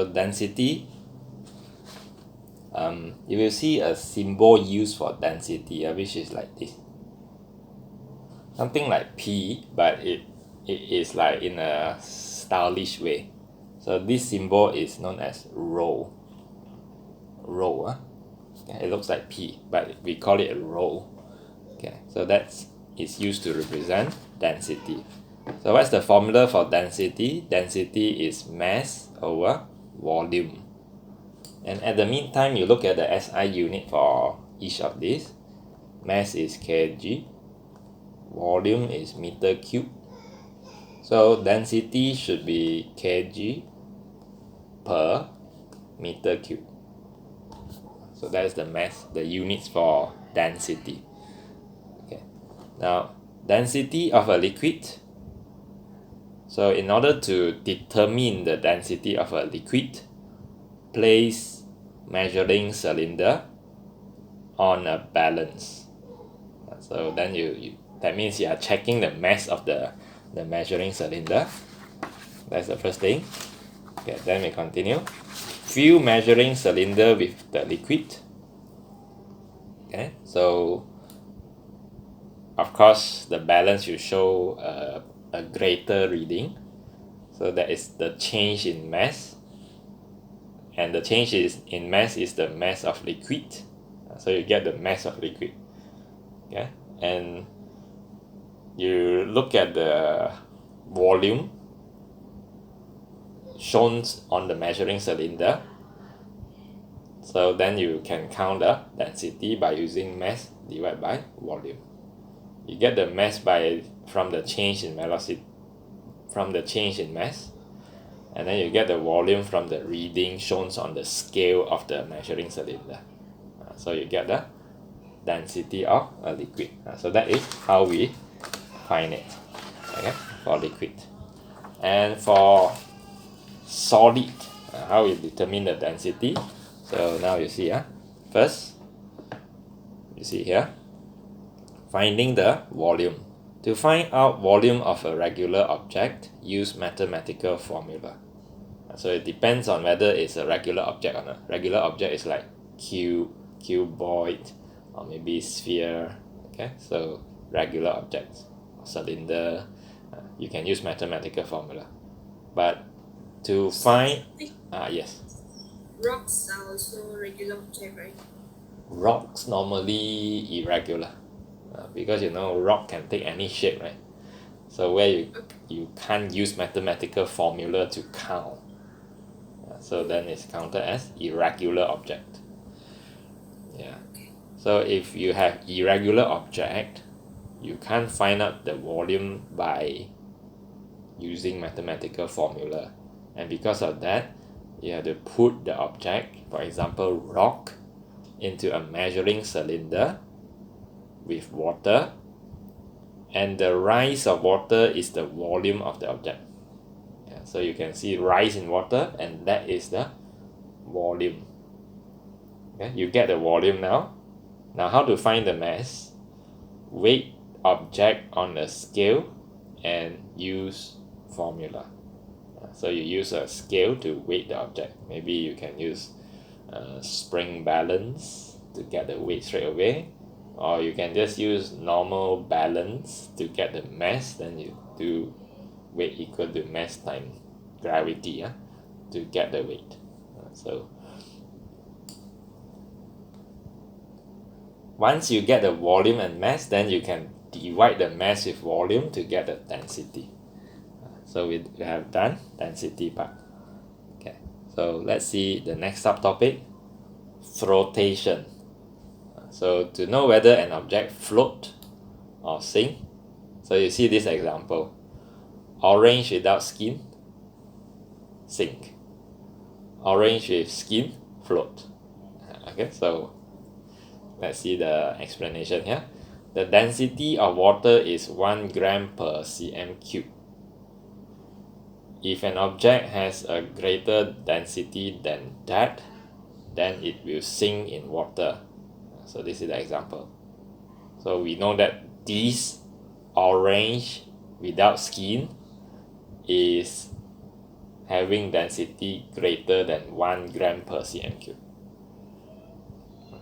So density, you will see a symbol used for density, which is like this. Something like P, but it is like in a stylish way. So this symbol is known as rho. Rho, okay, it looks like P, but we call it rho. Okay, so it's used to represent density. So what's the formula for density? Density is mass over volume. And at the meantime, you look at the SI unit for each of these. Mass is kg, volume is meter cube. So density should be kg per meter cube. So that's the mass, the units for density. Okay. Now, density of a liquid. So in order to determine the density of a liquid, place measuring cylinder on a balance. So then you that means you are checking the mass of the measuring cylinder. That's the first thing. Okay, then we continue. Fill measuring cylinder with the liquid. Okay, so of course the balance will show a greater reading. So that is the change in mass. And the change in mass is the mass of liquid. So you get the mass of liquid. Okay, and you look at the volume shown on the measuring cylinder. So then you can count the density by using mass divided by volume. You get the mass from the change in velocity, from the change in mass, and then you get the volume from the reading shown on the scale of the measuring cylinder. So you get the density of a liquid. So that is how we find it, okay, for liquid. And for solid, how we determine the density. So now you see, first you see here, finding the volume. To find out volume of a regular object, use mathematical formula. So it depends on whether it's a regular object or not. Regular object is like cuboid, or maybe sphere. Okay, so regular objects, cylinder, you can use mathematical formula. But to find, yes. Rocks are also regular object, right? Rocks normally irregular, because rock can take any shape, right? So where you can't use mathematical formula to count, so then it's counted as irregular object. Yeah. So if you have irregular object, you can't find out the volume by using mathematical formula, and because of that, you have to put the object, for example rock, into a measuring cylinder with water, and the rise of water is the volume of the object. Yeah, so you can see rise in water, and that is the volume. Okay, you get the volume now. Now how to find the mass? Weight object on a scale and use formula. So you use a scale to weight the object. Maybe you can use spring balance to get the weight straight away, or you can just use normal balance to get the mass. Then you do weight equal to mass times gravity, to get the weight. So once you get the volume and mass, then you can divide the mass with volume to get the density. So we have done density part. Okay, so let's see the next subtopic, flotation. So to know whether an object float or sink, so you see this example, orange without skin, sink. Orange with skin, float. Okay, so let's see the explanation here. The density of water is 1 gram per cm cube. If an object has a greater density than that, then it will sink in water. So this is the example. So we know that this orange without skin having density greater than 1 gram per cm cube.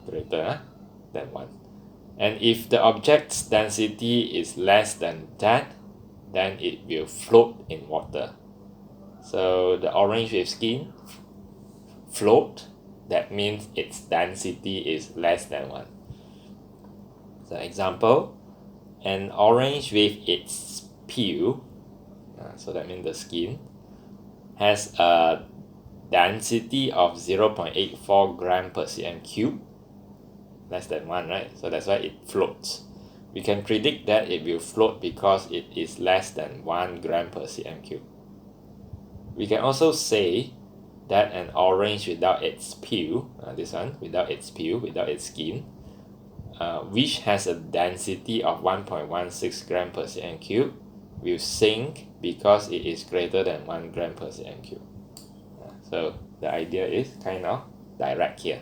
Greater than 1. And if the object's density is less than that, then it will float in water. So the orange with skin float, that means its density is less than 1. So example, an orange with its peel, so that means the skin, has a density of 0.84 gram per cm cube, less than 1, right? So that's why it floats. We can predict that it will float because it is less than 1 gram per cm cube. We can also say that an orange without its peel, this one, without its peel, without its skin, which has a density of 1.16 gram per cm cube, will sink because it is greater than 1 gram per cm cube. So the idea is kind of direct here.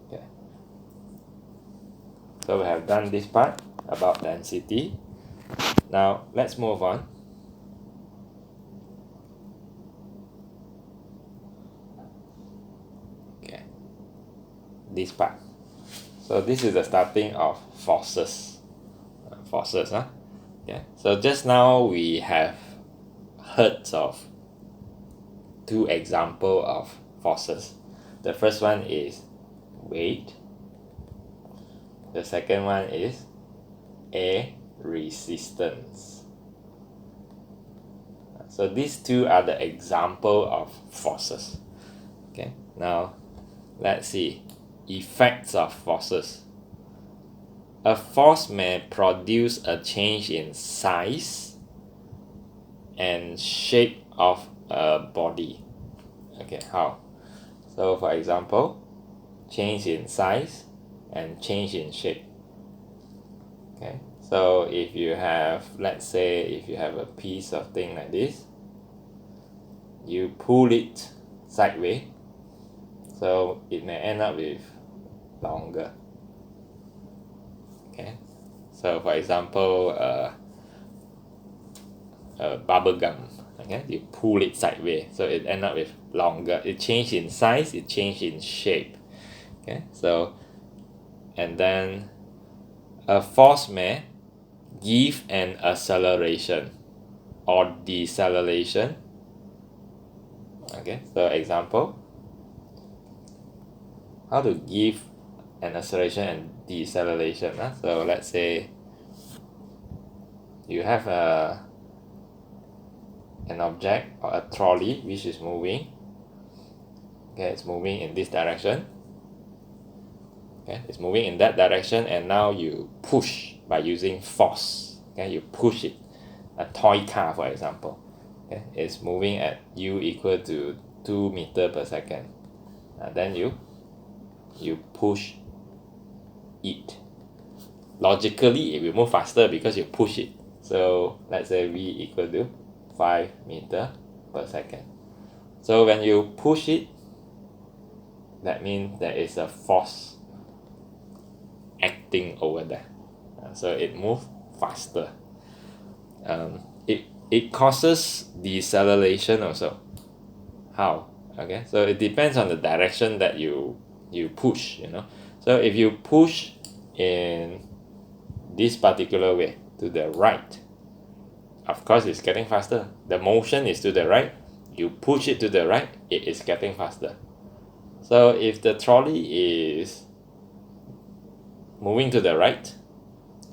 Okay. So we have done this part about density. Now let's move on. Okay. This part. So this is the starting of forces. Forces, huh? Yeah. So just now we have heard of 2 examples of forces. The first one is weight. The second one is air resistance. So these 2 are the example of forces. Okay. Now let's see effects of forces. A force may produce a change in size and shape of a body. Okay, how? So for example, change in size and change in shape. Okay, so if you have, let's say if you have a piece of thing like this, you pull it sideways, so it may end up with longer. Okay, so for example, bubble gum. Okay, you pull it sideways, so it end up with longer. It changed in size, it changed in shape. Okay, so and then a force may give an acceleration or deceleration. Okay, so example, how to give an acceleration and deceleration. So let's say you have an object or a trolley which is moving. Okay, it's moving in this direction. Okay, it's moving in that direction, and now you push by using force. Okay, you push it. A toy car, for example. Okay, it's moving at u equal to 2 meters per second. Then you push it. Logically, it will move faster because you push it. So let's say v equal to 5 meters per second. So when you push it, that means there is a force acting over there. So it moves faster. It causes deceleration also. How? Okay, so it depends on the direction that you push, So if you push in this particular way to the right, of course it's getting faster. The motion is to the right. You push it to the right, it is getting faster. So if the trolley is moving to the right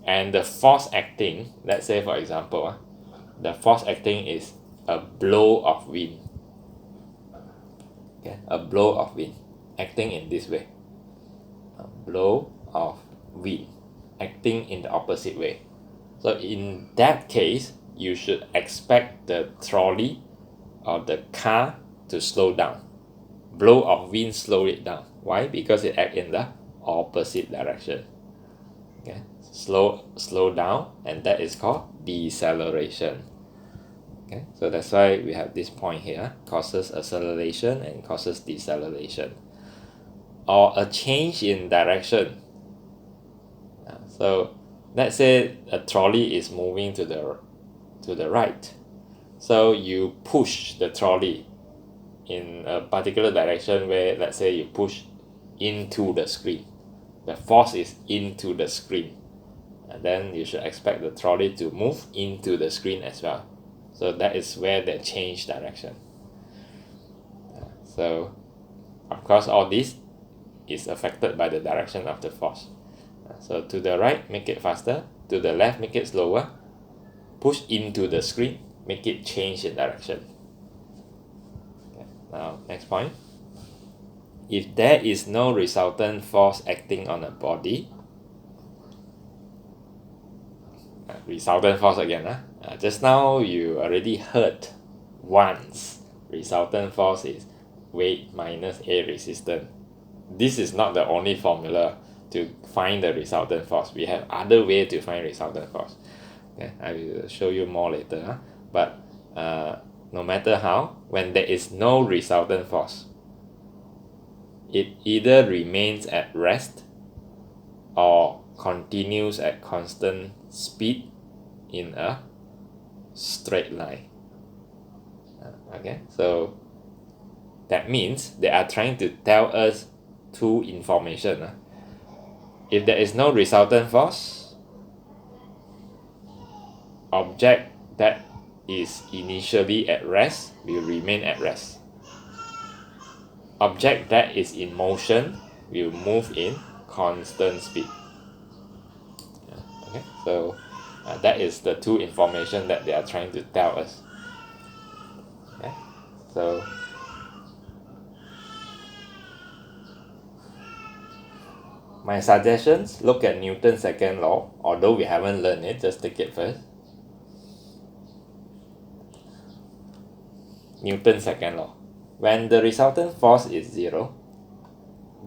and the force acting, let's say for example, the force acting is a blow of wind. Okay, a blow of wind acting in this way. A blow of wind acting in the opposite way. So in that case, you should expect the trolley or the car to slow down. Blow of wind slow it down. Why? Because it acts in the opposite direction. Okay, slow down, and that is called deceleration. Okay, so that's why we have this point here, causes acceleration and causes deceleration, or a change in direction. So let's say a trolley is moving to the right, so you push the trolley in a particular direction where, let's say, you push into the screen, the force is into the screen, and then you should expect the trolley to move into the screen as well. So that is where they change direction. So of course all this is affected by the direction of the force. So to the right, make it faster. To the left, make it slower. Push into the screen, make it change in direction. Okay. Now, next point. If there is no resultant force acting on a body, resultant force again. Just now you already heard once. Resultant force is weight minus A resistance. This is not the only formula to find the resultant force. We have other way to find resultant force. Okay, I will show you more later. But no matter how, when there is no resultant force, it either remains at rest or continues at constant speed in a straight line. Okay, so that means they are trying to tell us two information. If there is no resultant force, object that is initially at rest will remain at rest. Object that is in motion will move in constant speed. Okay, so that is the two information that they are trying to tell us. Okay, so my suggestions, look at Newton's second law. Although we haven't learned it, just take it first. Newton's second law. When the resultant force is 0,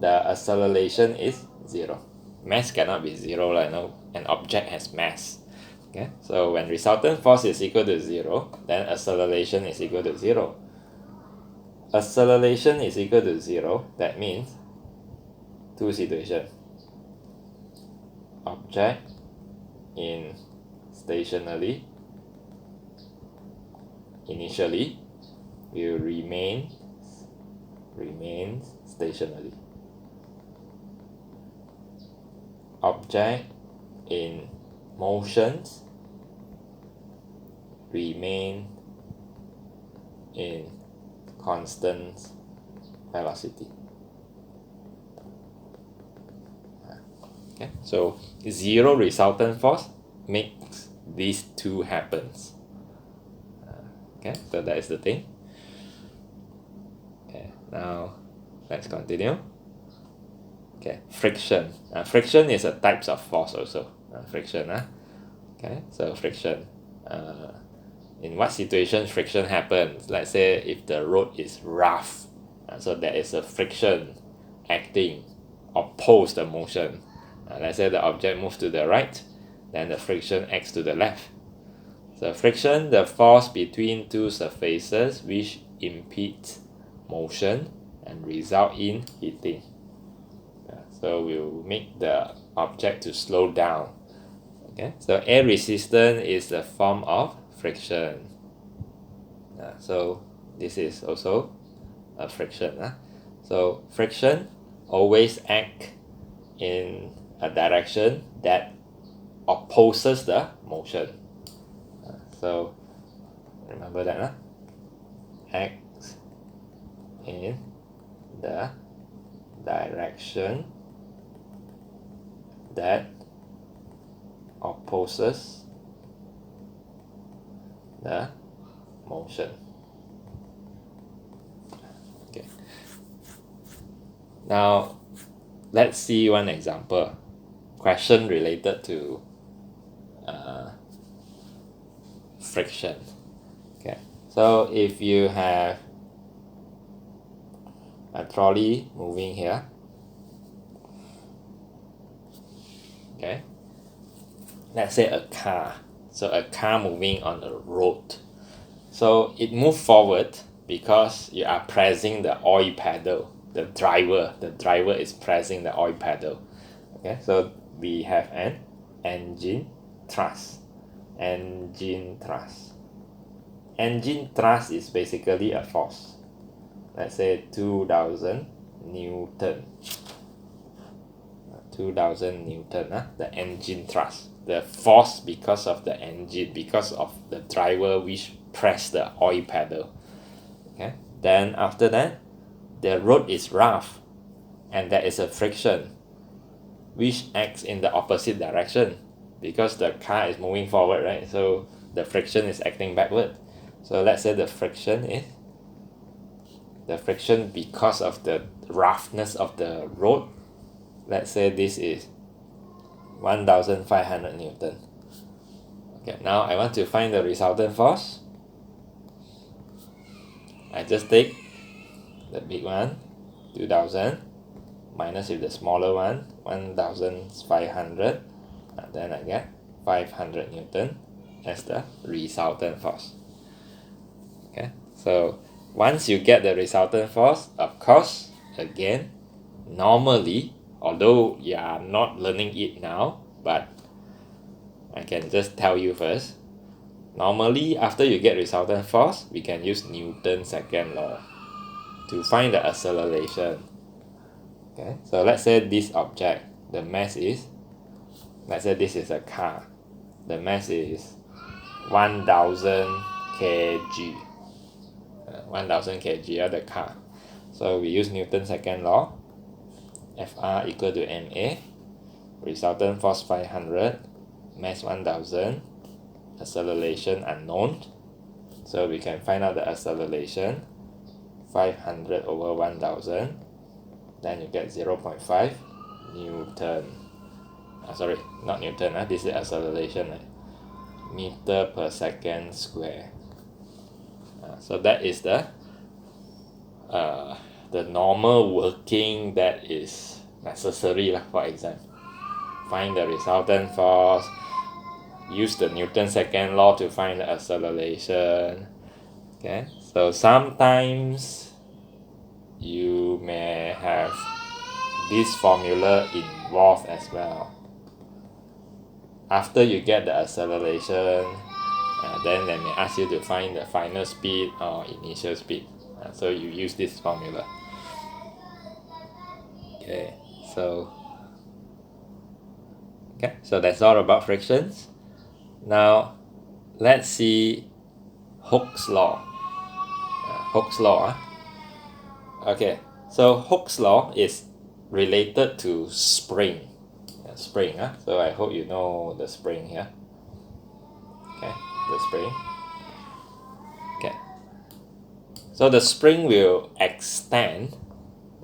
the acceleration is 0. Mass cannot be 0, no? An object has mass. Okay, so when resultant force is equal to 0, then acceleration is equal to 0. Acceleration is equal to 0, that means two situations. Object in stationary initially will remain stationary. Object in motions remain in constant velocity. Okay, so 0 resultant force makes these two happens. Okay, so that is the thing. Okay, now let's continue. Okay, friction. Friction is a types of force also. Friction. Okay, so friction. In what situation friction happens? Let's say if the road is rough, so there is a friction acting oppose the motion. Let's say the object moves to the right, then the friction acts to the left. So friction, the force between two surfaces which impedes motion and result in heating. So we'll make the object to slow down. Okay, so air resistance is a form of friction. So this is also a friction. So friction always act in a direction that opposes the motion. So remember that. Acts in the direction that opposes the motion. Okay. Now let's see one example. Question related to friction. Okay. So if you have a trolley moving here, okay, let's say a car, so a car moving on a road, so it moves forward because you are pressing the oil pedal. The driver is pressing the oil pedal. Okay, so we have an engine thrust. Engine thrust is basically a force. let's say 2000 Newton. 2000 Newton, the engine thrust, the force because of the engine, because of the driver which press the oil pedal. Okay, then after that, the road is rough and there is a friction which acts in the opposite direction because the car is moving forward, right? So the friction is acting backward. So let's say the friction because of the roughness of the road. Let's say this is 1500 Newton. Okay, now I want to find the resultant force. I just take the big one, 2000, minus with the smaller one, 1500, and then I get 500 Newton as the resultant force. Okay, so once you get the resultant force, of course, again, normally, although you are not learning it now, but I can just tell you first, normally after you get resultant force, we can use Newton's second law to find the acceleration. Okay, so let's say this object, the mass is, let's say this is a car, the mass is 1000 kg, 1000 kg of the car. So we use Newton's second law, Fr equal to ma, resultant force 500, mass 1000, acceleration unknown. So we can find out the acceleration, 500 over 1000, then you get 0.5 Newton. Sorry, not Newton, this is acceleration, meter per second square. So that is the normal working that is necessary for exam. Find the resultant force, use the Newton's second law to find the acceleration. Okay, so sometimes you may have this formula involved as well. After you get the acceleration, then they may ask you to find the final speed or initial speed. So you use this formula. Okay, so that's all about frictions. Now let's see Hooke's law. Hooke's law. Okay, so Hooke's law is related to spring. So I hope you know the spring here. Okay, the spring. Okay, so the spring will extend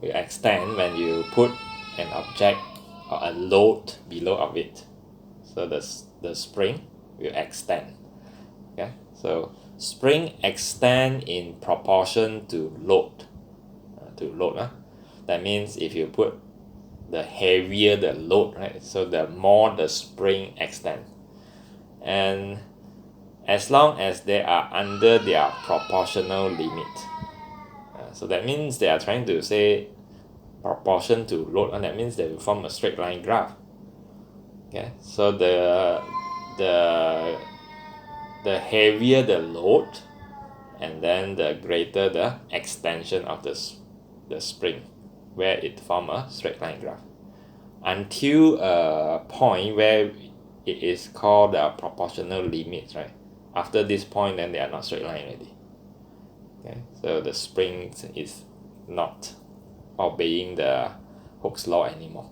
when you put an object or a load below of it. So the spring will extend. Okay, so spring extend in proportion to load. That means if you put the heavier the load, right, so the more the spring extend, and as long as they are under their proportional limit. So that means they are trying to say proportion to load, and that means they will form a straight line graph. Okay, so the heavier the load, and then the greater the extension of the spring, where it form a straight line graph, until a point where it is called the proportional limit, right? After this point, then they are not straight line already. Okay, so the spring is not obeying the Hooke's law anymore.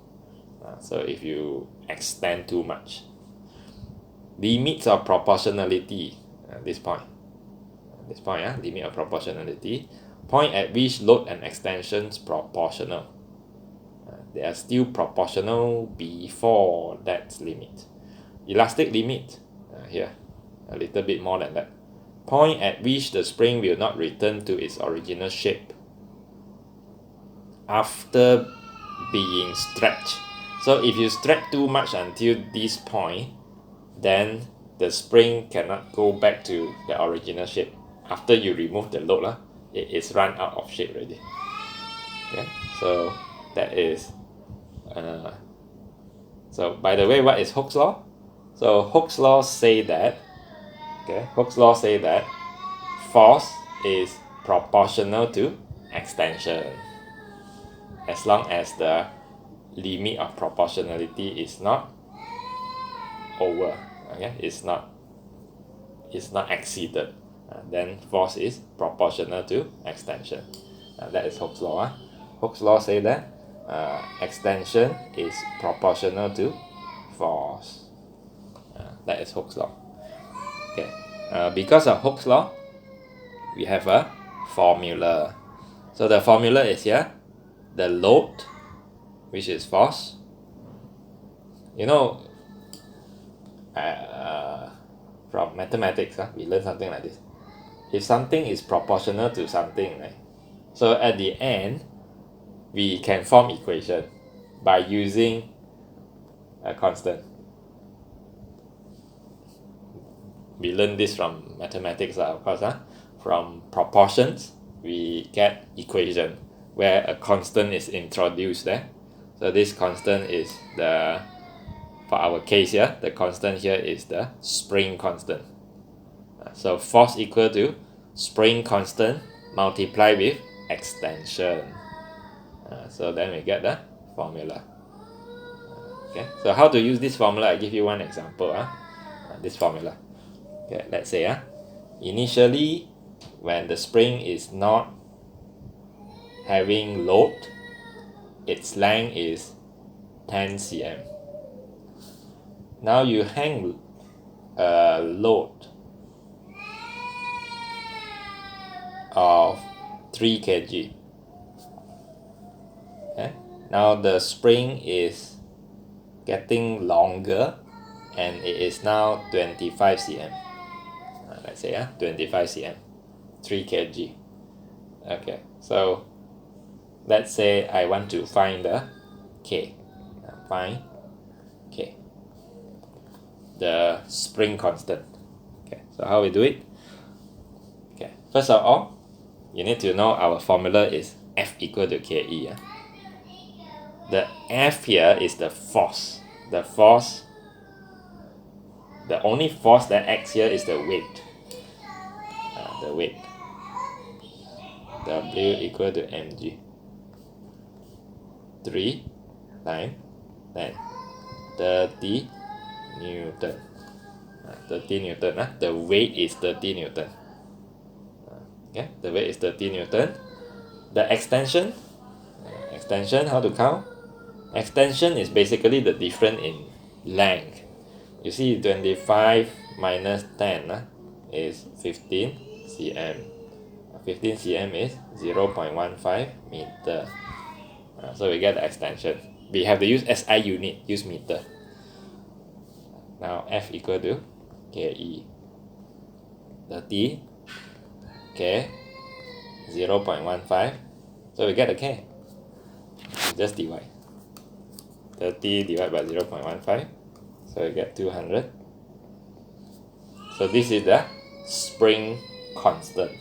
So if you extend too much, limits of proportionality, this point, limit of proportionality, point at which load and extensions proportional. They are still proportional before that limit. Elastic limit, here, a little bit more than that. Point at which the spring will not return to its original shape after being stretched. So if you stretch too much until this point, then the spring cannot go back to the original shape. After you remove the load, it is run out of shape already. Okay, so that is so by the way, what is Hooke's law? So Hooke's law say that force is proportional to extension, as long as the limit of proportionality is not over, okay, it's not exceeded, then force is proportional to extension. That is Hooke's law. Hooke's law say that extension is proportional to force. That is Hooke's law. Okay. Because of Hooke's law, we have a formula. So the formula is here: the load, which is force. You know, from mathematics, we learn something like this. If something is proportional to something, right? So at the end, we can form equation by using a constant. We learn this from mathematics, of course. From proportions, we get equation where a constant is introduced there. So this constant is for our case here, the constant here is the spring constant. So force equal to spring constant multiplied with extension. So then we get the formula. Okay, so how to use this formula? I give you one example. This formula. Okay, let's say initially when the spring is not having load, its length is 10 cm. Now you hang a load of 3 kg. Okay? Now the spring is getting longer and it is now 25 cm. Let's say 25 cm, 3 kg. Okay, so let's say I want to find the K. Find K, the spring constant. Okay, so how we do it? Okay, first of all, you need to know our formula is F equal to KE. The F here is the force. The only force that acts here is the weight. The weight. W equal to mg. 3 times 10. 30 Newton. 30 Newton. The weight is 30 Newton. Okay, the weight is 30 Newton. The extension, how to count? Extension is basically the difference in length. You see 25 minus 10 is 15 cm. 15 cm is 0.15 meter. So we get the extension. We have to use SI unit, use meter. Now F equal to KE. 30 K 0.15. So we get the K. Just divide. 30 divided by 0.15. So we get 200. So this is the spring constant.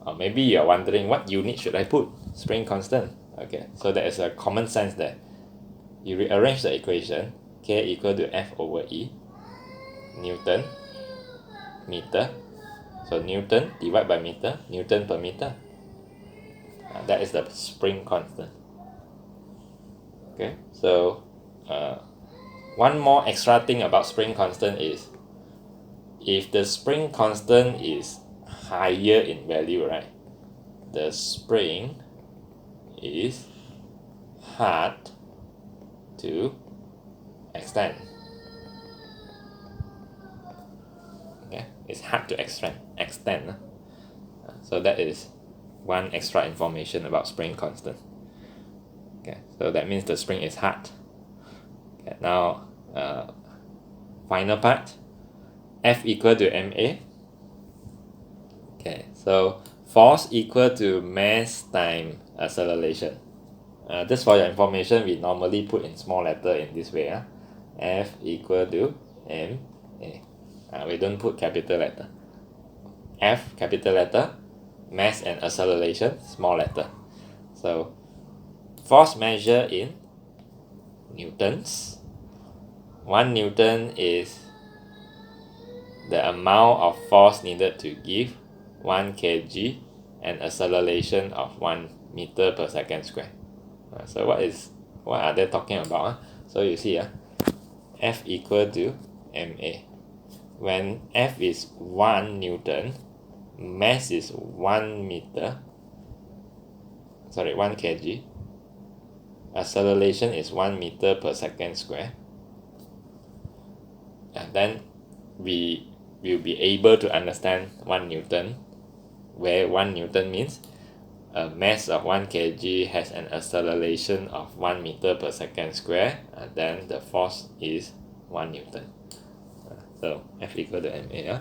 Or maybe you're wondering what unit should I put? Spring constant. Okay, so there is a common sense there. You rearrange the equation. K equal to F over E. Newton, meter. So Newton divided by meter, Newton per meter. That is the spring constant. Okay, so one more extra thing about spring constant is if the spring constant is higher in value, right, the spring is hard to extend. Okay, it's hard to extend. So that is one extra information about spring constant. Okay, so that means the spring is hard. Okay, now final part, F equal to ma. Okay, so force equal to mass times acceleration. Just for your information, we normally put in small letter in this way. F equal to ma. We don't put capital letter. F capital letter, mass and acceleration small letter. So force measured in newtons. 1 Newton is the amount of force needed to give 1 kg an acceleration of 1 meter per second square. So what are they talking about? So you see, F equal to ma. When F is 1 Newton, mass is 1 kg, acceleration is 1 meter per second square, and then we will be able to understand 1 Newton, where 1 Newton means a mass of 1 kg has an acceleration of 1 meter per second square, and then the force is 1 Newton. So F equal to ma.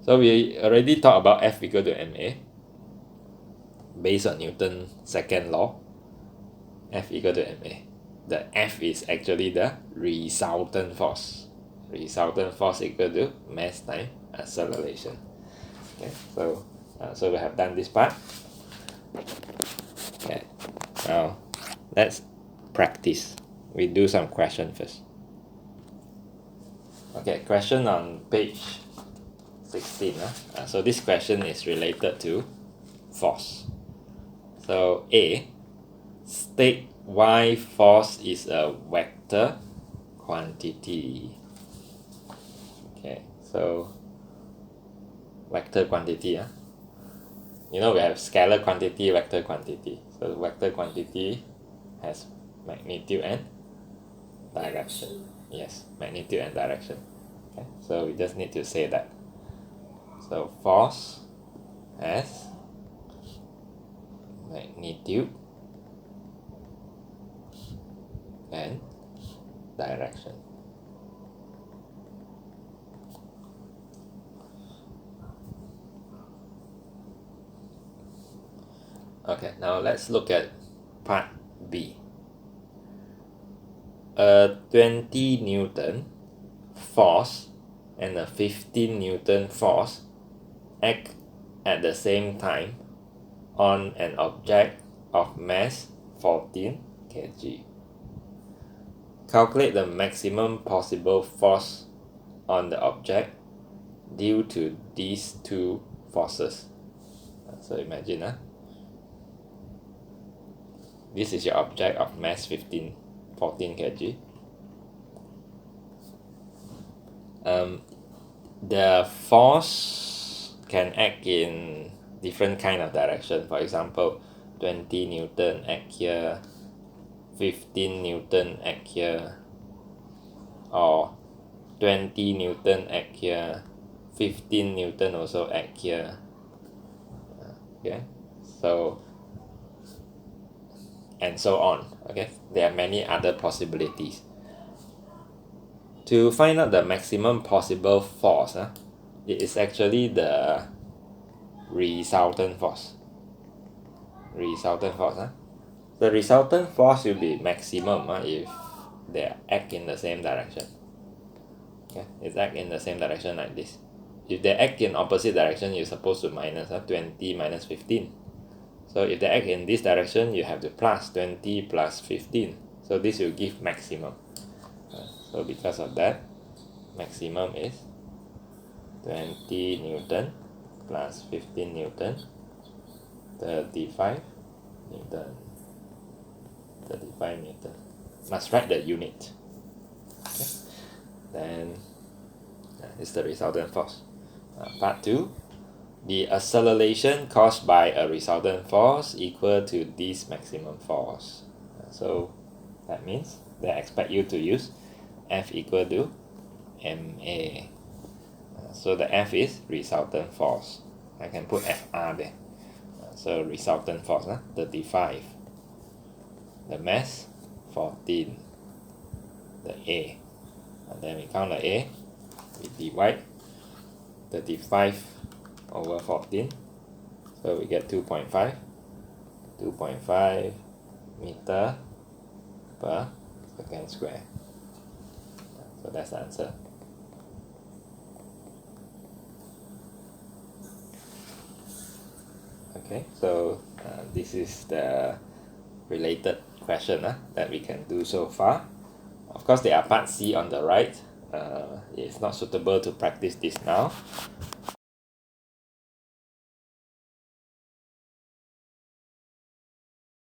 So we already talked about F equal to ma based on Newton's second law. F equal to ma. The F is actually the resultant force. Resultant force equal to mass times acceleration. Okay, so we have done this part. Okay, now let's practice. We do some question first. Okay, question on page 16. So this question is related to force. So A, state why force is a vector quantity. Okay, so vector quantity. You know, we have scalar quantity, vector quantity. So vector quantity has magnitude and direction. Yes, magnitude and direction. Okay, so we just need to say that. So force has magnitude and direction. Okay, now let's look at part B. A 20 Newton force and a 15 Newton force act at the same time on an object of mass 14 kg. Calculate the maximum possible force on the object due to these two forces. So imagine, this is your object of mass 14 kg. The force can act in different kind of direction. For example, 20 Newton act here, 15 Newton act here, or 20 Newton act here, 15 Newton also act here. Okay, so and so on. Okay, there are many other possibilities. To find out the maximum possible force, it is actually the resultant force. The resultant force will be maximum if they act in the same direction. Okay, it act in the same direction like this. If they act in opposite direction, you're supposed to minus 20 minus 15. So if they act in this direction, you have to plus 20 plus 15. So this will give maximum. So because of that, maximum is 20 Newton plus 15 Newton, 35 Newton. 35 Newton. Must write the unit. Okay. Then it's the resultant force. Part 2. The acceleration caused by a resultant force equal to this maximum force. So that means they expect you to use F equal to ma. So the F is resultant force. I can put FR there. So resultant force, 35. The mass, 14. The A. And then we count the A. We divide 35 over 14. So we get 2.5. 2.5 meter per second square. So that's the answer. Okay, so this is the related question that we can do so far. Of course, there are part C on the right. It's not suitable to practice this now.